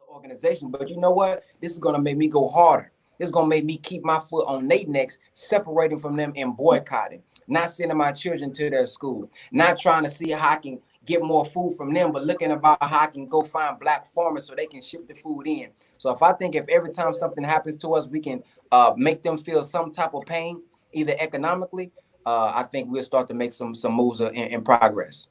organization, but you know what? This is going to make me go harder. This is going to make me keep my foot on their necks, separating from them and boycotting, not sending my children to their school, not trying to see how I can get more food from them, but looking about how I can go find black farmers so they can ship the food in. So if every time something happens to us, we can make them feel some type of pain, either economically, I think we'll start to make some moves in progress.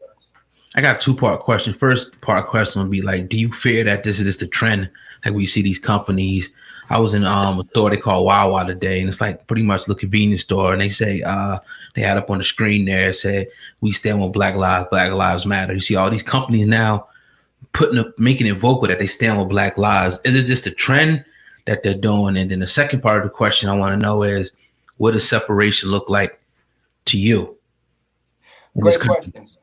I got a two-part question. First part question would be like, do you fear that this is just a trend? Like we see these companies. I was in a store they call Wawa today, and it's like pretty much the convenience store, and they say they had up on the screen there, said we stand with Black Lives Matter. You see all these companies now making it vocal that they stand with Black lives. Is it just a trend that they're doing? And then the second part of the question I want to know is, what does separation look like to you? Great questions.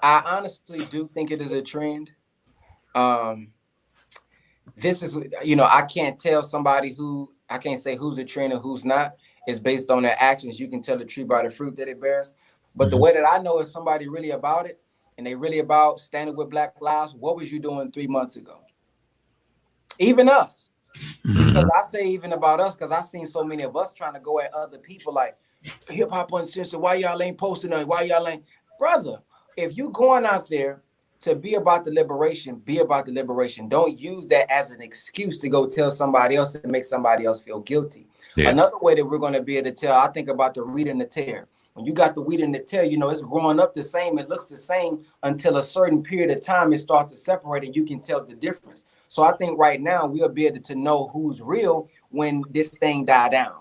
I honestly do think it is a trend. This is, I can't tell somebody I can't say who's a trend and who's not. It's based on their actions. You can tell the tree by the fruit that it bears. But the way that I know is somebody really about it, and they really about standing with Black lives. What was you doing 3 months ago? Even us. Because I say even about us, because I've seen so many of us trying to go at other people like, hip hop uncensored, why y'all ain't posting nothing? Why y'all ain't? Brother, if you going out there to be about the liberation, be about the liberation. Don't use that as an excuse to go tell somebody else and make somebody else feel guilty. Yeah. Another way that we're going to be able to tell, I think about the wheat and the tare. When you got the wheat and the tare, it's growing up the same. It looks the same until a certain period of time it starts to separate and you can tell the difference. So I think right now we'll be able to know who's real when this thing die down.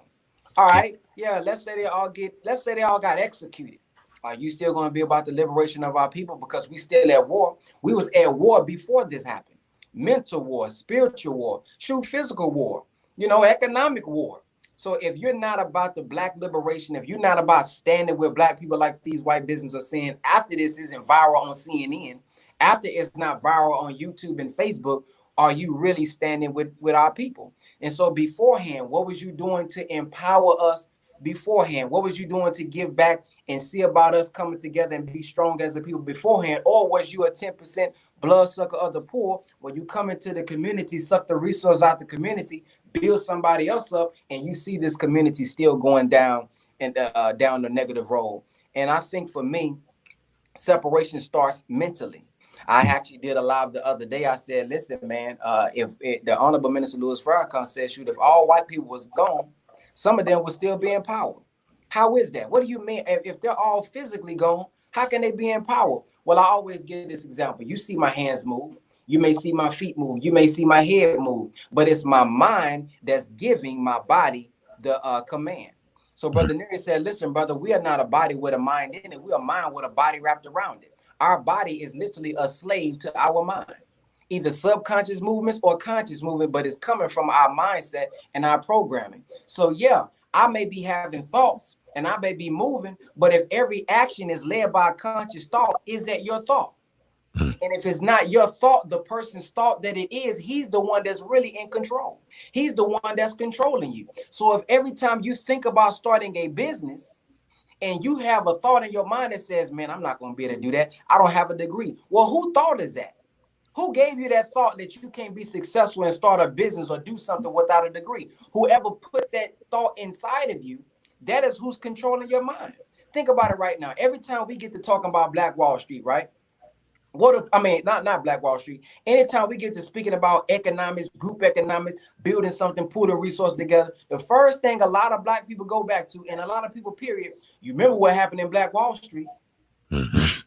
All right. Yeah. Let's say they all got executed. Are you still going to be about the liberation of our people? Because we still at war. We was at war before this happened. Mental war, spiritual war, physical war, economic war. So if you're not about the Black liberation, if you're not about standing with Black people like these white businesses are saying, after this isn't viral on CNN, after it's not viral on YouTube and Facebook, are you really standing with our people? And so beforehand, what was you doing to empower us beforehand? What was you doing to give back and see about us coming together and be strong as a people beforehand? Or was you a 10% bloodsucker of the poor where you come into the community, suck the resource out the community, build somebody else up, and you see this community still going down and down the negative road? And I think for me, separation starts mentally. I actually did a live the other day. I said, listen, man, if the Honorable Minister Louis Farrakhan said, shoot, if all white people was gone, some of them will still be empowered. How is that? What do you mean? If they're all physically gone, how can they be empowered? Well, I always give this example. You see my hands move. You may see my feet move. You may see my head move. But it's my mind that's giving my body the command. So Brother Neri said, listen, brother, we are not a body with a mind in it. We are a mind with a body wrapped around it. Our body is literally a slave to our mind. Either subconscious movements or conscious movement, but it's coming from our mindset and our programming. So yeah, I may be having thoughts and I may be moving, but if every action is led by a conscious thought, is that your thought? And if it's not your thought, the person's thought that it is, he's the one that's really in control. He's the one that's controlling you. So if every time you think about starting a business and you have a thought in your mind that says, man, I'm not going to be able to do that. I don't have a degree. Well, who thought is that? Who gave you that thought that you can't be successful and start a business or do something without a degree? Whoever put that thought inside of you, that is who's controlling your mind. Think about it right now. Every time we get to talking about Black Wall Street, right? Not Black Wall Street. Anytime we get to speaking about economics, group economics, building something, putting resources together, the first thing a lot of Black people go back to, and a lot of people, period, you remember what happened in Black Wall Street?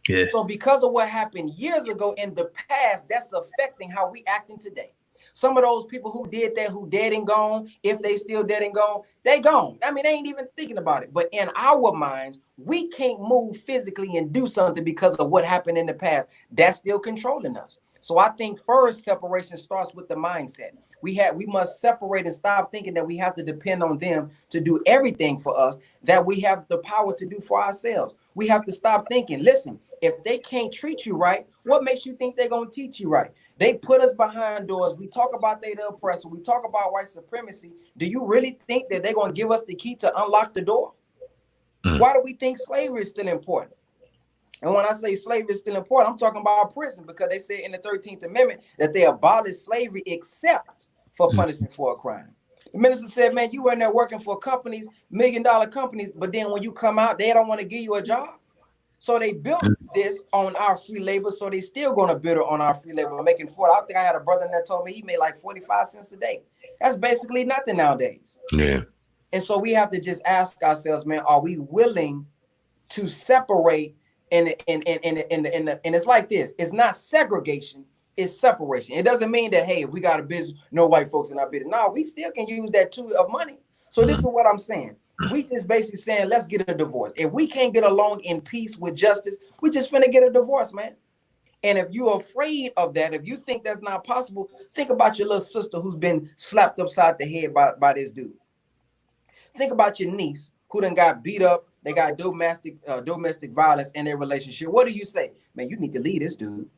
Yeah. So because of what happened years ago in the past, that's affecting how we acting today. Some of those people who did that, who dead and gone, if they still dead and gone, they gone. I mean, they ain't even thinking about it. But in our minds, we can't move physically and do something because of what happened in the past. That's still controlling us. So I think first separation starts with the mindset. We must separate and stop thinking that we have to depend on them to do everything for us that we have the power to do for ourselves. We have to stop thinking, listen, if they can't treat you right, what makes you think they're going to teach you right? They put us behind doors. We talk about they the oppressor. We talk about white supremacy. Do you really think that they're going to give us the key to unlock the door? Why do we think slavery is still important? And when I say slavery is still important, I'm talking about prison, because they said in the 13th Amendment that they abolished slavery except for punishment for a crime. The minister said, man, you were in there working for companies, $1 million companies, but then when you come out, they don't want to give you a job. So they built this on our free labor, so they still going to build it on our free labor, making 40. I think I had a brother in there told me he made like 45 cents a day. That's basically nothing nowadays. Yeah. And so we have to just ask ourselves, man, are we willing to separate? And it's like this. It's not segregation, it's separation. It doesn't mean that, hey, if we got a business, no white folks in our business. No, we still can use that tool of money. So this is what I'm saying. We just basically saying, let's get a divorce. If we can't get along in peace with justice, we just finna get a divorce, man. And if you're afraid of that, if you think that's not possible, think about your little sister who's been slapped upside the head by this dude. Think about your niece who done got beat up. They got domestic violence in their relationship. What do you say? Man, you need to leave this dude.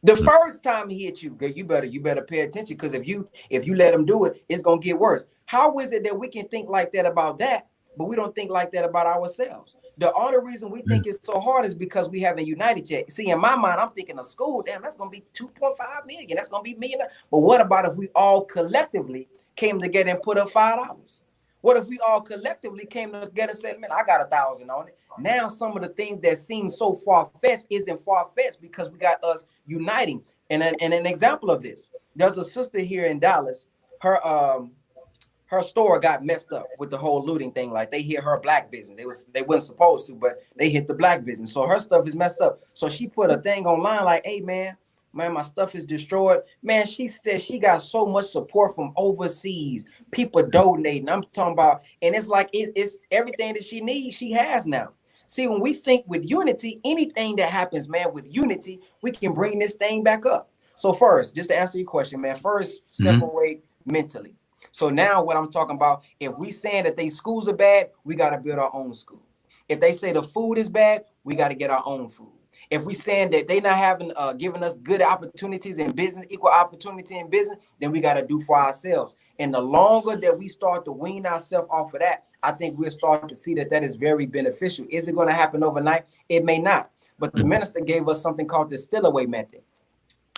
The first time he hit you, girl, you better pay attention, because if you let him do it, it's gonna get worse. How is it that we can think like that about that, but we don't think like that about ourselves? The only reason we think it's so hard is because we haven't united yet. See, in my mind, I'm thinking of school. Damn, that's gonna be 2.5 million. That's gonna be $1 million. But what about if we all collectively came together and put up $5? What if we all collectively came together and said, man, I got 1,000 on it. Now some of the things that seem so far-fetched isn't far-fetched because we got us uniting. And an example of this, there's a sister here in Dallas. Her store got messed up with the whole looting thing. Like, they hit her black business. They weren't supposed to, but they hit the black business. So her stuff is messed up. So she put a thing online like, hey, man, my stuff is destroyed. Man, she said she got so much support from overseas, people donating. I'm talking about, and it's like it's everything that she needs, she has now. See, when we think with unity, anything that happens, man, with unity, we can bring this thing back up. So first, just to answer your question, man, first separate mentally. So now what I'm talking about, if we saying that they schools are bad, we got to build our own school. If they say the food is bad, we got to get our own food. If we saying that they not having giving us good opportunities in business, equal opportunity in business, then we got to do for ourselves. And the longer that we start to wean ourselves off of that, I think we'll start to see that is very beneficial. Is it going to happen overnight? It may not. But the minister gave us something called the still-away method.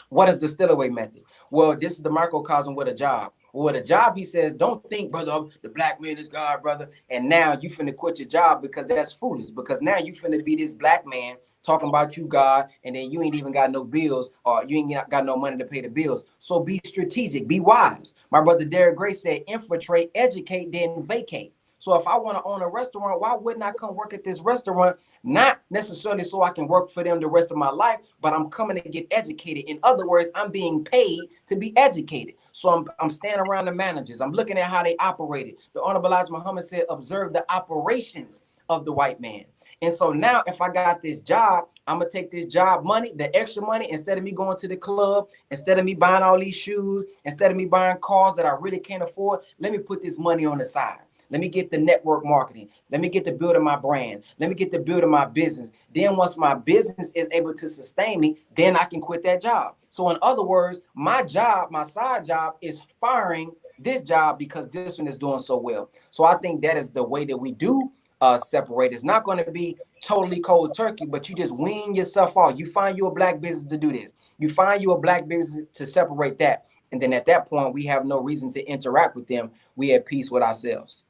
What is the still-away method? Well, this is the microcosm with a job. With a job, he says, don't think, brother, the black man is God, brother. And now you finna quit your job because that's foolish. Because now you finna be this black man talking about you, God, and then you ain't even got no bills, or you ain't got no money to pay the bills. So be strategic, be wise. My brother Derek Gray said, infiltrate, educate, then vacate. So if I want to own a restaurant, why wouldn't I come work at this restaurant? Not necessarily so I can work for them the rest of my life, but I'm coming to get educated. In other words, I'm being paid to be educated. So I'm standing around the managers. I'm looking at how they operated. The Honorable Elijah Muhammad said, observe the operations of the white man. And so now if I got this job, I'm going to take this job money, the extra money, instead of me going to the club, instead of me buying all these shoes, instead of me buying cars that I really can't afford, let me put this money on the side. Let me get the network marketing. Let me get the building my brand. Let me get the building my business. Then once my business is able to sustain me, then I can quit that job. So in other words, my job, my side job is firing this job because this one is doing so well. So I think that is the way that we do separate. It's not going to be totally cold turkey, but you just wean yourself off. You find you a black business to do this. You find you a black business to separate that. And then at that point, we have no reason to interact with them. We at peace with ourselves.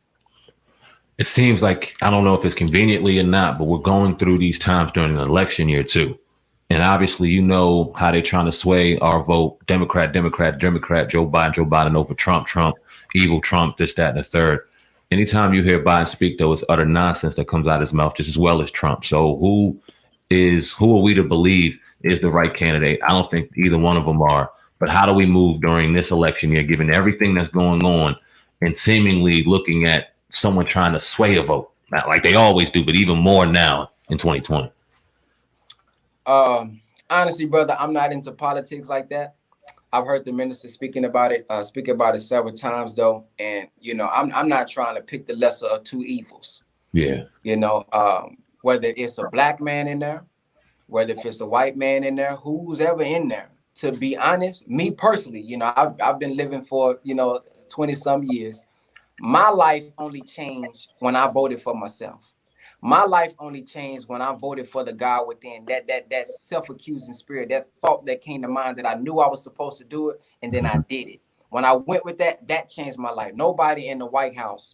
It seems like, I don't know if it's conveniently or not, but we're going through these times during an election year too. And obviously, you know how they're trying to sway our vote. Democrat, Joe Biden over Trump, evil Trump, this, that, and the third. Anytime you hear Biden speak, though, it's utter nonsense that comes out of his mouth, just as well as Trump. So who are we to believe is the right candidate? I don't think either one of them are. But how do we move during this election year, given everything that's going on and seemingly looking at someone trying to sway a vote, not like they always do, but even more now in 2020? Honestly, brother, I'm not into politics like that. I've heard the minister speak about it several times, though. And, you know, I'm not trying to pick the lesser of two evils. Yeah. You know, whether it's a black man in there, whether if it's a white man in there, who's ever in there. To be honest, me personally, you know, I've been living for, 20 some years. My life only changed when I voted for myself. My life only changed when I voted for the God within. That self-accusing spirit, that thought that came to mind that I knew I was supposed to do it, and then I did it. When I went with that, that changed my life. Nobody in the White House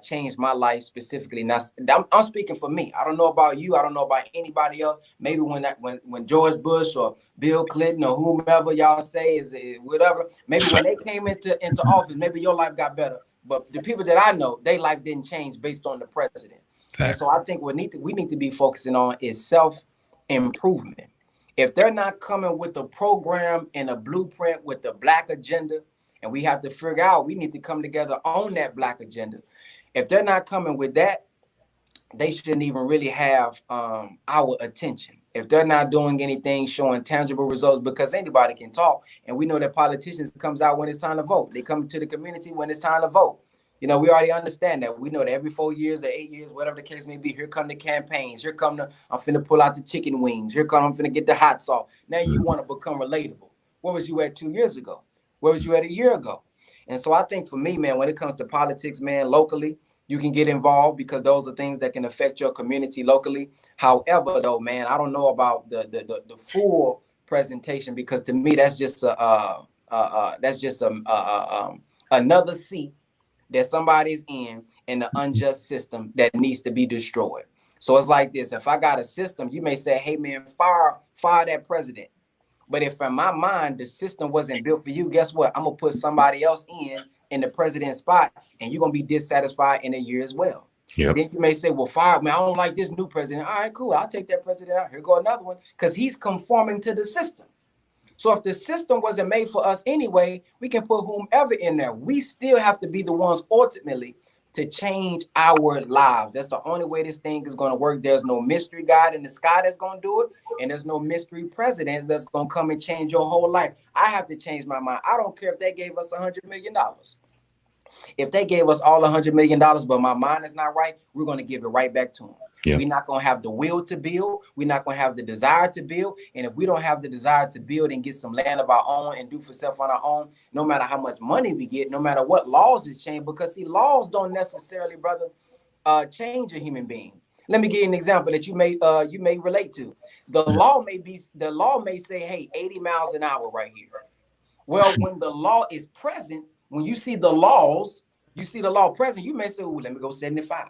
changed my life specifically. Now, I'm speaking for me. I don't know about you. I don't know about anybody else. Maybe when George Bush or Bill Clinton or whomever y'all say is whatever. Maybe when they came into office, maybe your life got better. But the people that I know, their life didn't change based on the president. And so I think we need to be focusing on is self-improvement. If they're not coming with a program and a blueprint with the Black agenda, and we have to figure out, we need to come together on that Black agenda. If they're not coming with that, they shouldn't even really have our attention. If they're not doing anything showing tangible results, because anybody can talk, and we know that politicians comes out when it's time to vote. They come to the community when it's time to vote. You know, we already understand that. We know that every 4 years or 8 years, whatever the case may be, here come the campaigns. Here come I'm finna pull out the chicken wings. Here come I'm finna get the hot sauce. Now you want to become relatable. Where was you at 2 years ago? Where was you at a year ago? And so I think for me, man, when it comes to politics, man, locally, you can get involved because those are things that can affect your community locally. However, though, man, I don't know about the full presentation, because to me that's just another seat that somebody's in the unjust system that needs to be destroyed. So it's like this: if I got a system, you may say, "Hey, man, fire that president." But if in my mind the system wasn't built for you, guess what? I'm gonna put somebody else in the president's spot, and you're gonna be dissatisfied in a year as well. Yep. Then you may say, well, fire me. I don't like this new president. All right, cool. I'll take that president out. Here go another one, because he's conforming to the system. So if the system wasn't made for us anyway, we can put whomever in there. We still have to be the ones ultimately to change our lives. That's the only way this thing is going to work. There's no mystery God in the sky that's going to do it. And there's no mystery president that's going to come and change your whole life. I have to change my mind. I don't care if they gave us $100 million. If they gave us all $100 million, but my mind is not right, we're going to give it right back to them. Yeah. We're not going to have the will to build. We're not going to have the desire to build. And if we don't have the desire to build and get some land of our own and do for self on our own, no matter how much money we get, no matter what laws is changed, because see, laws don't necessarily, brother, change a human being. Let me give you an example that you may relate to. The law may say, hey, 80 miles an hour right here. Well, when the law is present, when you see the law present, you may say, oh, let me go 75.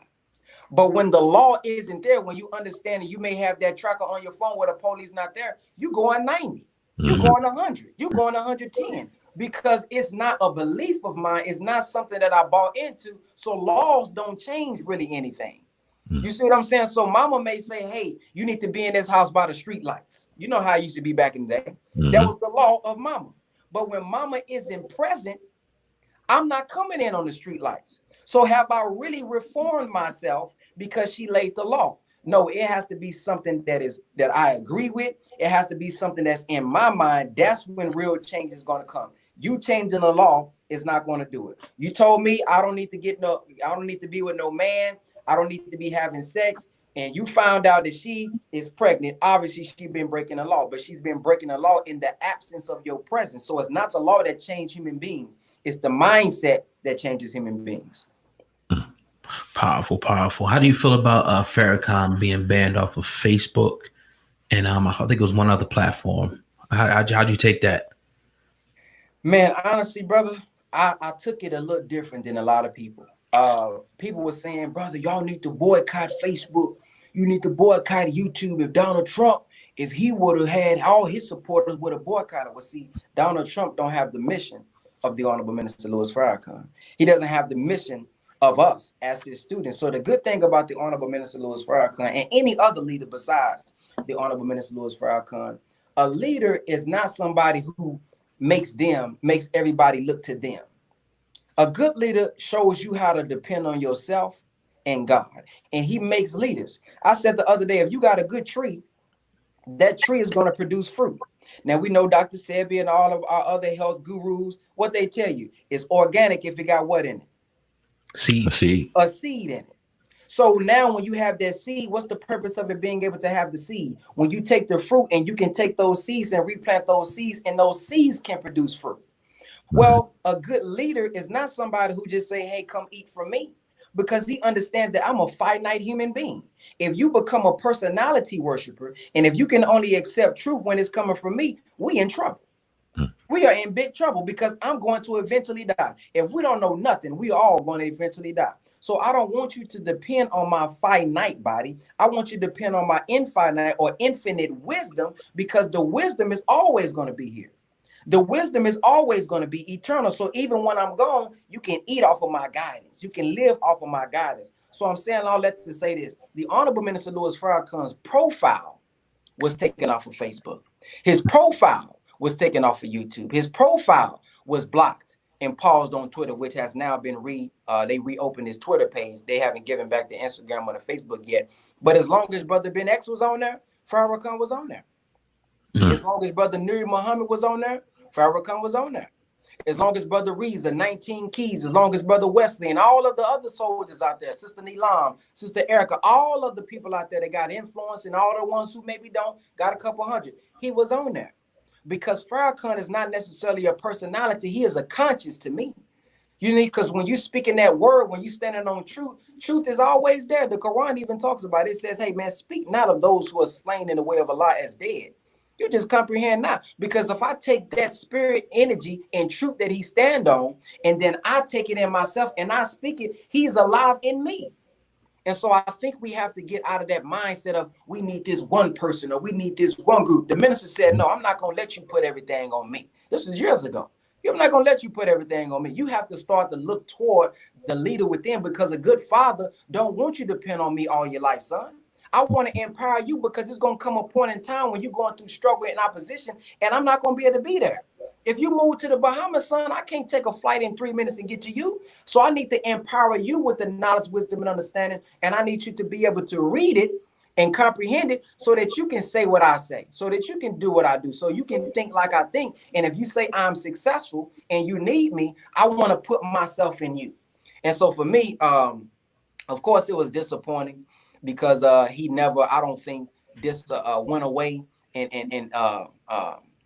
But when the law isn't there, when you understand it, you may have that tracker on your phone where the police not there. You going 90, you going 100, you going 110, because it's not a belief of mine. It's not something that I bought into. So laws don't change really anything. You see what I'm saying? So mama may say, hey, you need to be in this house by the street lights. You know how it used to be back in the day. That was the law of mama. But when mama isn't present, I'm not coming in on the street lights. So have I really reformed myself because she laid the law? No, it has to be something that I agree with. It has to be something that's in my mind. That's when real change is going to come. You changing the law is not going to do it. You told me I don't need to be with no man. I don't need to be having sex. And you found out that she is pregnant. Obviously, she's been breaking the law, but she's been breaking the law in the absence of your presence. So it's not the law that changed human beings. It's the mindset that changes human beings. Powerful, powerful. How do you feel about Farrakhan being banned off of Facebook and I think it was one other platform? How'd you take that? Man, honestly, brother, I took it a little different than a lot of people. People were saying, brother, y'all need to boycott Facebook. You need to boycott YouTube. If Donald Trump, if he would have had all his supporters would have boycotted. Well, see, Donald Trump don't have the mission of the Honorable Minister Louis Farrakhan. He doesn't have the mission of us as his students. So the good thing about the Honorable Minister Louis Farrakhan and any other leader besides the Honorable Minister Louis Farrakhan, a leader is not somebody who makes everybody look to them. A good leader shows you how to depend on yourself and God, and he makes leaders. I said the other day, if you got a good tree, that tree is going to produce fruit. Now, we know Dr. Sebi and all of our other health gurus, what they tell you is organic if it got what in it? Seed. A seed in it. So now when you have that seed, what's the purpose of it being able to have the seed? When you take the fruit and you can take those seeds and replant those seeds, and those seeds can produce fruit. Well, a good leader is not somebody who just say, hey, come eat from me. because he understands that I'm a finite human being. If you become a personality worshiper, and if you can only accept truth when it's coming from me, we in trouble. We are in big trouble because I'm going to eventually die. If we don't know nothing, we all going to eventually die. So I don't want you to depend on my finite body. I want you to depend on my infinite or infinite wisdom, because the wisdom is always going to be here. The wisdom is always going to be eternal. So even when I'm gone, you can eat off of my guidance. You can live off of my guidance. So I'm saying all that to say this. The Honorable Minister Louis Farrakhan's profile was taken off of Facebook. His profile was taken off of YouTube. His profile was blocked and paused on Twitter, which has now been they reopened his Twitter page. They haven't given back the Instagram or the Facebook yet. But as long as Brother Ben X was on there, Farrakhan was on there. As long as Brother Nuri Muhammad was on there, Farrakhan was on there. As long as Brother Reza, 19 Keys, as long as Brother Wesley and all of the other soldiers out there, Sister Neelam, Sister Erica, all of the people out there that got influence, and all the ones who maybe don't, got a couple hundred, he was on there. Because Farrakhan is not necessarily a personality, he is a conscience to me. You need, because when you speaking that word, when you standing on truth, truth is always there. The Quran even talks about it. It says, hey man, speak not of those who are slain in the way of Allah as dead. You just comprehend now. Because if I take that spirit energy and truth that he stand on, and then I take it in myself and I speak it, he's alive in me. And so I think we have to get out of that mindset of we need this one person or we need this one group. The minister said, no, I'm not going to let you put everything on me. This was years ago. I'm not going to let you put everything on me. You have to start to look toward the leader within, because a good father don't want you to depend on me all your life, son. I want to empower you, because it's going to come a point in time when you're going through struggle and opposition, and I'm not going to be able to be there. If you move to the Bahamas, son, I can't take a flight in 3 minutes and get to you. So I need to empower you with the knowledge, wisdom, and understanding, and I need you to be able to read it and comprehend it so that you can say what I say, so that you can do what I do, so you can think like I think. And if you say I'm successful and you need me, I want to put myself in you. And so for me, of course, it was disappointing, because he never, I don't think, went away and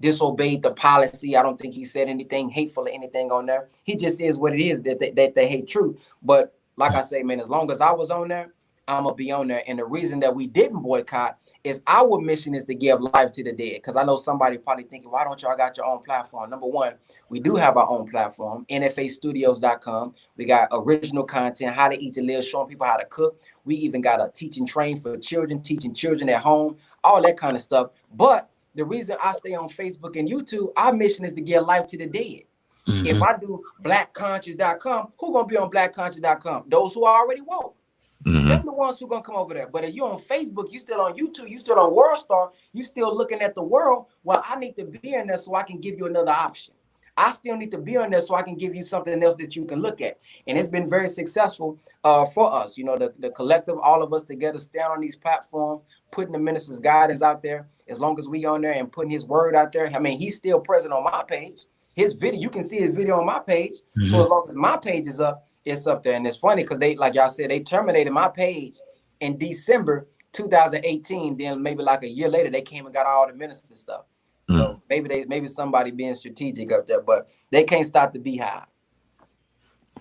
disobeyed the policy. I don't think he said anything hateful or anything on there. He just is what it is, that they hate truth. But like I say, man, as long as I was on there, I'm gonna be on there. And the reason that we didn't boycott is our mission is to give life to the dead. Because I know somebody probably thinking, why don't y'all got your own platform? Number one, we do have our own platform, nfastudios.com. We got original content, how to eat to live, showing people how to cook. We even got a teaching train for children, teaching children at home, all that kind of stuff. But the reason I stay on Facebook and YouTube, our mission is to give life to the dead. If I do blackconscious.com, who gonna be on blackconscious.com? Those who are already woke. They're the ones who gonna come over there. But if you're on Facebook, you still on YouTube, you still on WorldStar, you still looking at the world. Well, I need to be in there so I can give you another option. I still need to be on there so I can give you something else that you can look at. And it's been very successful for us. You know, the collective, all of us together, stand on these platforms, putting the minister's guidance out there. As long as we on there and putting his word out there. I mean, he's still present on my page. His video, you can see his video on my page. So as long as my page is up, it's up there. And it's funny because they, like y'all said, they terminated my page in December 2018. Then maybe like a year later, they came and got all the minister stuff. So maybe somebody being strategic up there, but they can't stop the beehive.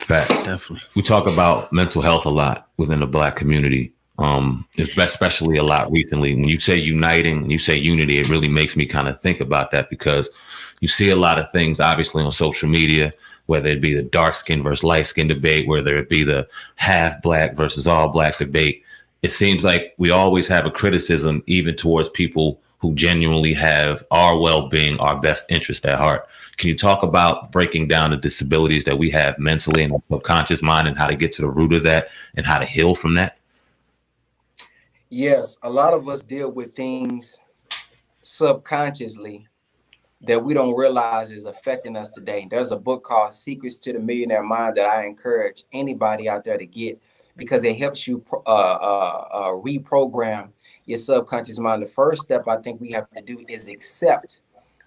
Facts. Definitely. We talk about mental health a lot within the Black community, especially a lot recently. When you say uniting, you say unity, it really makes me kind of think about that, because you see a lot of things, obviously, on social media, whether it be the dark skin versus light skin debate, whether it be the half Black versus all Black debate. It seems like we always have a criticism, even towards people who genuinely have our well-being, our best interest at heart. Can you talk about breaking down the disabilities that we have mentally and subconscious mind, and how to get to the root of that and how to heal from that? Yes, a lot of us deal with things subconsciously that we don't realize is affecting us today. There's a book called Secrets to the Millionaire Mind that I encourage anybody out there to get, because it helps you reprogram your subconscious mind. The first step I think we have to do is accept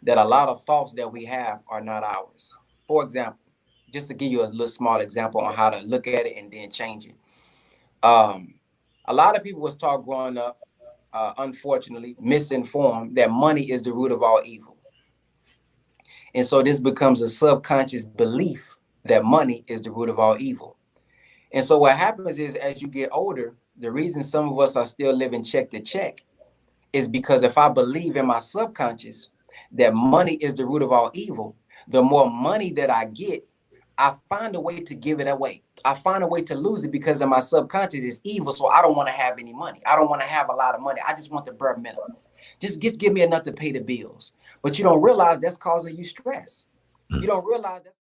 that a lot of thoughts that we have are not ours. For example, just to give you a little small example on how to look at it and then change it. A lot of people was taught growing up, unfortunately, misinformed, that money is the root of all evil. And so this becomes a subconscious belief that money is the root of all evil. And so what happens is, as you get older, the reason some of us are still living check to check is because if I believe in my subconscious that money is the root of all evil, the more money that I get, I find a way to give it away. I find a way to lose it because in my subconscious it's evil. So I don't want to have any money. I don't want to have a lot of money. I just want the bare minimum. Just give me enough to pay the bills. But you don't realize that's causing you stress. You don't realize that.